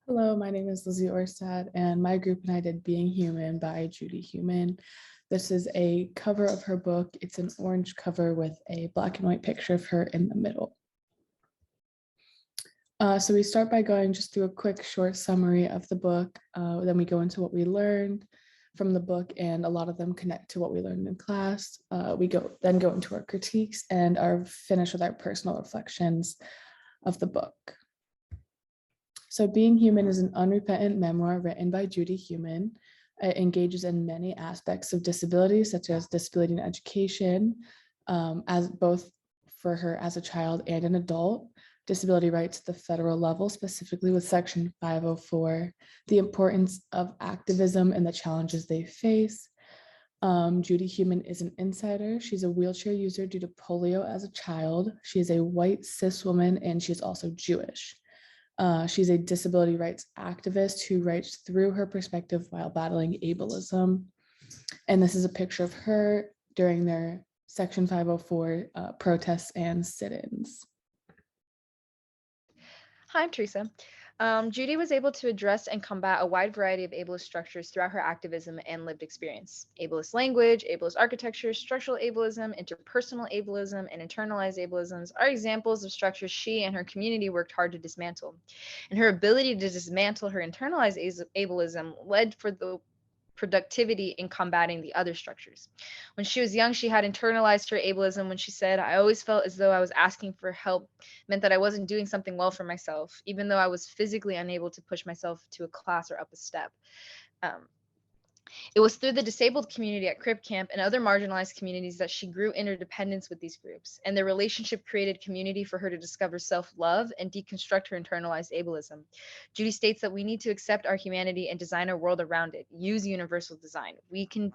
Hello, my name is Lizzie Orstad, and my group and I did Being Human by Judy Heumann. This is a cover of her book. It's an orange cover with a black and white picture of her in the middle. So we start by going just through a quick short summary of the book. Then we go into what we learned from the book, and a lot of them connect to what we learned in class. We go into our critiques and finish with our personal reflections of the book. So Being Human is an unrepentant memoir written by Judy Heumann. It engages in many aspects of disability, such as disability in education, as both for her as a child and an adult, disability rights at the federal level, specifically with Section 504, the importance of activism and the challenges they face. Judy Heumann is an insider. She's a wheelchair user due to polio as a child. She is a white cis woman, and she's also Jewish. She's a disability rights activist who writes through her perspective while battling ableism. And this is a picture of her during their Section 504 protests and sit-ins. Hi, I'm Teresa. Judy was able to address and combat a wide variety of ableist structures throughout her activism and lived experience. Ableist language, ableist architecture, structural ableism, interpersonal ableism, and internalized ableisms are examples of structures she and her community worked hard to dismantle. And her ability to dismantle her internalized ableism led for the productivity in combating the other structures. When she was young, she had internalized her ableism when she said, I always felt as though I was asking for help meant that I wasn't doing something well for myself, even though I was physically unable to push myself to a class or up a step. Um, it was through the disabled community at Crib Camp and other marginalized communities that she grew interdependence with these groups, and their relationship created community for her to discover self-love and deconstruct her internalized ableism. Judy states that we need to accept our humanity and design a world around it. Use universal design. We can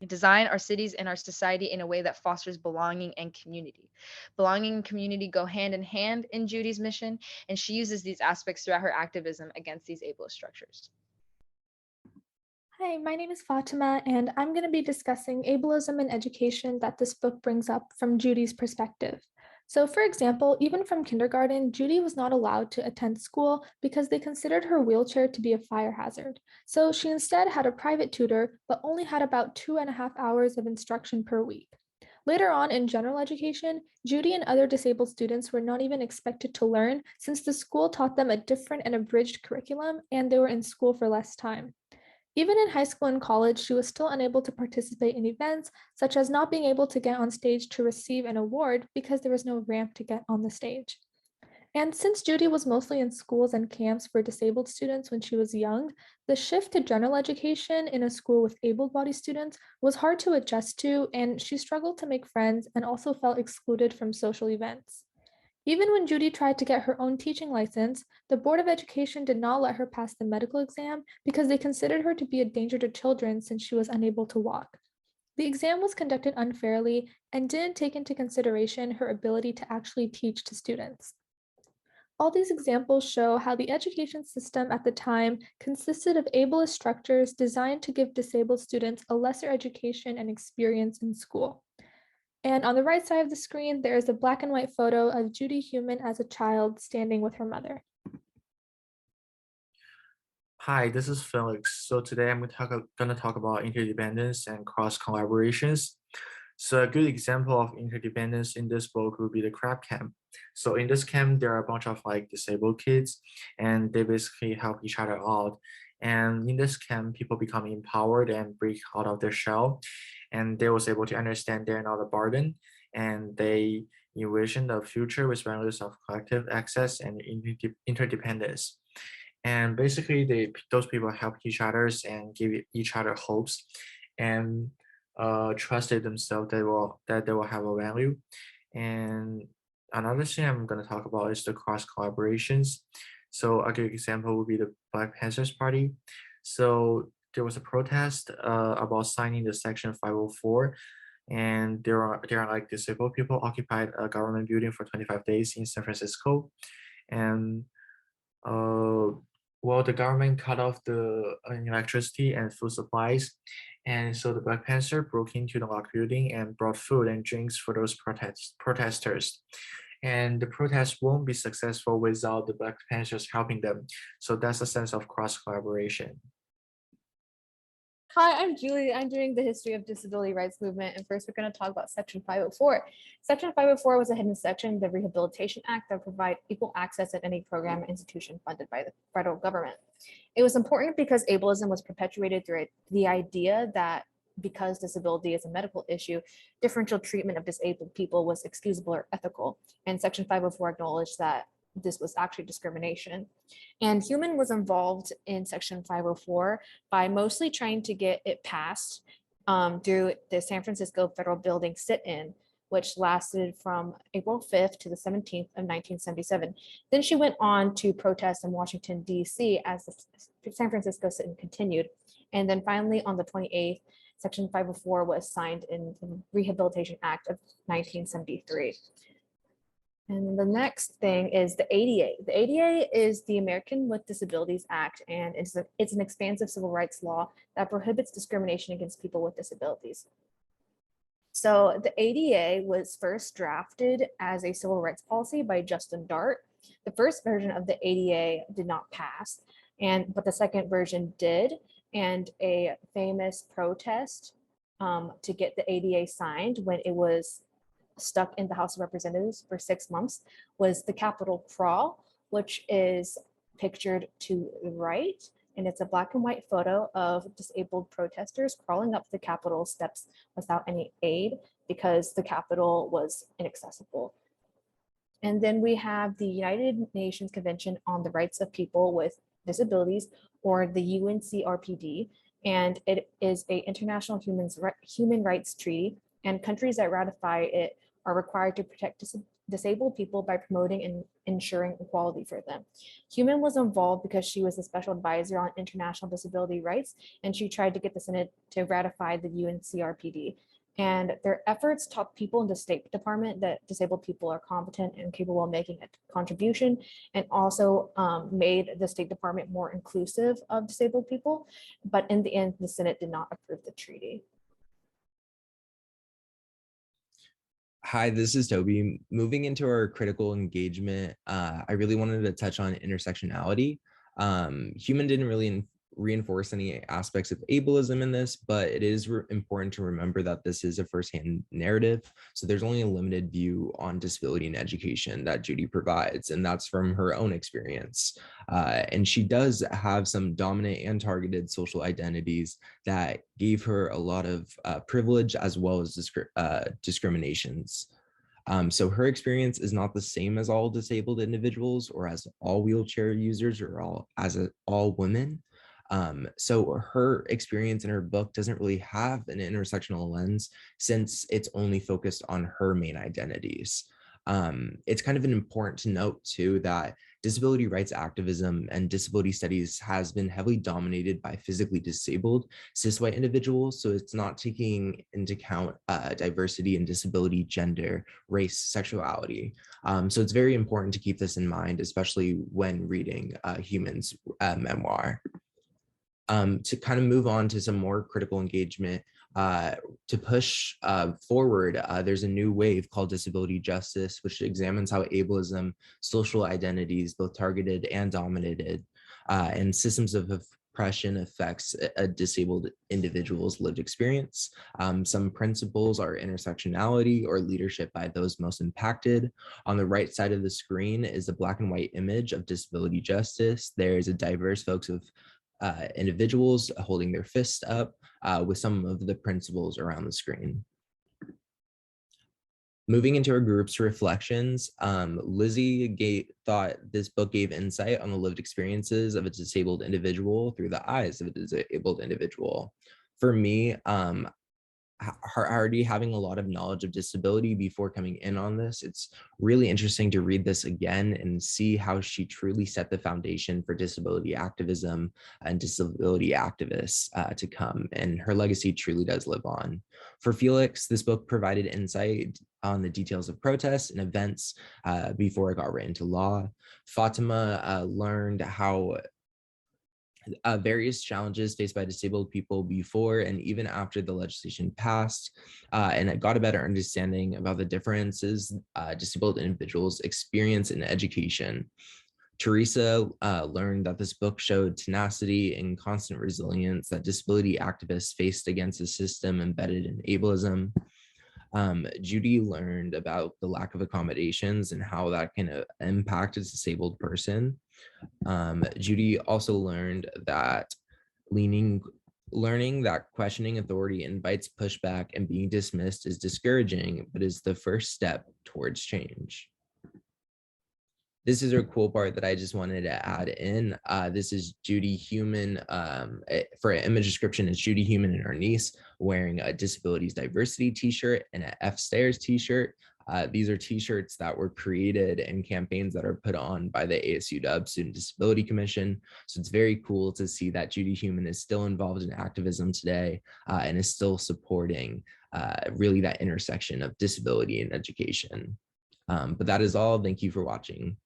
design our cities and our society in a way that fosters belonging and community. Belonging and community go hand in hand in Judy's mission, and she uses these aspects throughout her activism against these ableist structures. Hi, my name is Fatima, and I'm going to be discussing ableism in education that this book brings up from Judy's perspective. So, for example, even from kindergarten, Judy was not allowed to attend school because they considered her wheelchair to be a fire hazard. So, she instead had a private tutor, but only had about 2.5 hours of instruction per week. Later on in general education, Judy and other disabled students were not even expected to learn since the school taught them a different and abridged curriculum and they were in school for less time. Even in high school and college, she was still unable to participate in events, such as not being able to get on stage to receive an award because there was no ramp to get on the stage. And since Judy was mostly in schools and camps for disabled students when she was young, the shift to general education in a school with able bodied students was hard to adjust to, and she struggled to make friends and also felt excluded from social events. Even when Judy tried to get her own teaching license, the Board of Education did not let her pass the medical exam because they considered her to be a danger to children since she was unable to walk. The exam was conducted unfairly and didn't take into consideration her ability to actually teach to students. All these examples show how the education system at the time consisted of ableist structures designed to give disabled students a lesser education and experience in school. And on the right side of the screen, there is a black and white photo of Judy Heumann as a child standing with her mother. Hi, this is Felix. So today I'm gonna talk about interdependence and cross collaborations. So a good example of interdependence in this book would be the crab camp. So in this camp, there are a bunch of like disabled kids, and they basically help each other out. And in this camp, people become empowered and break out of their shell, and they was able to understand they're not a burden, and they envision the future with values of collective access and interdependence. And basically those people help each others and give each other hopes and trusted themselves that they will have a value. And another thing I'm going to talk about is the cross collaborations. So a good example would be the Black Panthers Party. So there was a protest about signing the Section 504, and there are like disabled people occupied a government building for 25 days in San Francisco. And uh, well, the government cut off the electricity and food supplies, and so the Black Panther broke into the locked building and brought food and drinks for those protesters. and the protest won't be successful without the Black Panthers helping them. So that's a sense of cross collaboration. Hi, I'm Julie. I'm doing the history of disability rights movement. And first, we're going to talk about Section 504. Section 504 was a hidden section of the Rehabilitation Act that provide equal access at any program or institution funded by the federal government. It was important because ableism was perpetuated through the idea that because disability is a medical issue, differential treatment of disabled people was excusable or ethical. And Section 504 acknowledged that this was actually discrimination. And Heumann was involved in Section 504 by mostly trying to get it passed through the San Francisco Federal Building sit-in, which lasted from April 5th to the 17th of 1977. Then she went on to protest in Washington, D.C. as the San Francisco sit-in continued. And then finally on the 28th, Section 504 was signed in the Rehabilitation Act of 1973. And the next thing is the ADA. The ADA is the American with Disabilities Act, and it's an expansive civil rights law that prohibits discrimination against people with disabilities. So the ADA was first drafted as a civil rights policy by Justin Dart. The first version of the ADA did not pass, but the second version did, and a famous protest to get the ADA signed when it was stuck in the House of Representatives for 6 months was the Capitol Crawl, which is pictured to the right. And it's a black and white photo of disabled protesters crawling up the Capitol steps without any aid because the Capitol was inaccessible. And then we have the United Nations Convention on the Rights of People with Disabilities, or the UNCRPD. And it is an international human rights treaty, and countries that ratify it are required to protect disabled people by promoting and ensuring equality for them. Heumann was involved because she was a special advisor on international disability rights, and she tried to get the Senate to ratify the UNCRPD. And their efforts taught people in the State Department that disabled people are competent and capable of making a contribution, and also made the State Department more inclusive of disabled people. But in the end, the Senate did not approve the treaty. Hi, this is Toby. Moving into our critical engagement, I really wanted to touch on intersectionality. Heumann didn't really reinforce any aspects of ableism in this, but it is important to remember that this is a firsthand narrative. So there's only a limited view on disability in education that Judy provides, and that's from her own experience. And she does have some dominant and targeted social identities that gave her a lot of privilege as well as discriminations. So her experience is not the same as all disabled individuals or as all wheelchair users or all women. So her experience in her book doesn't really have an intersectional lens since it's only focused on her main identities. It's kind of important to note too that disability rights activism and disability studies has been heavily dominated by physically disabled cis white individuals. So it's not taking into account diversity in disability, gender, race, sexuality. So it's very important to keep this in mind, especially when reading Heumann's memoir. To kind of move on to some more critical engagement, to push forward, there's a new wave called disability justice, which examines how ableism, social identities, both targeted and dominated, and systems of oppression affects a disabled individual's lived experience. Some principles are intersectionality or leadership by those most impacted. On the right side of the screen is a black and white image of disability justice. There's a diverse folks of individuals holding their fist up with some of the principles around the screen. Moving into our group's reflections, Lizzie thought this book gave insight on the lived experiences of a disabled individual through the eyes of a disabled individual. For me, already having a lot of knowledge of disability before coming in on this, it's really interesting to read this again and see how she truly set the foundation for disability activism and disability activists to come. And her legacy truly does live on. For Felix, this book provided insight on the details of protests and events before it got written into law. Fatima learned how various challenges faced by disabled people before and even after the legislation passed, and I got a better understanding about the differences disabled individuals experience in education. Teresa learned that this book showed tenacity and constant resilience that disability activists faced against a system embedded in ableism. Judy learned about the lack of accommodations and how that can impact a disabled person. Judy also learned that learning that questioning authority invites pushback and being dismissed is discouraging, but is the first step towards change. This is a cool part that I just wanted to add in. This is Judy Heumann. For an image description, it's Judy Heumann and her niece wearing a Disabilities Diversity t-shirt and an F Stairs t-shirt. These are t-shirts that were created and campaigns that are put on by the ASU Student Disability Commission. So it's very cool to see that Judy Heumann is still involved in activism today and is still supporting really that intersection of disability and education. But that is all. Thank you for watching.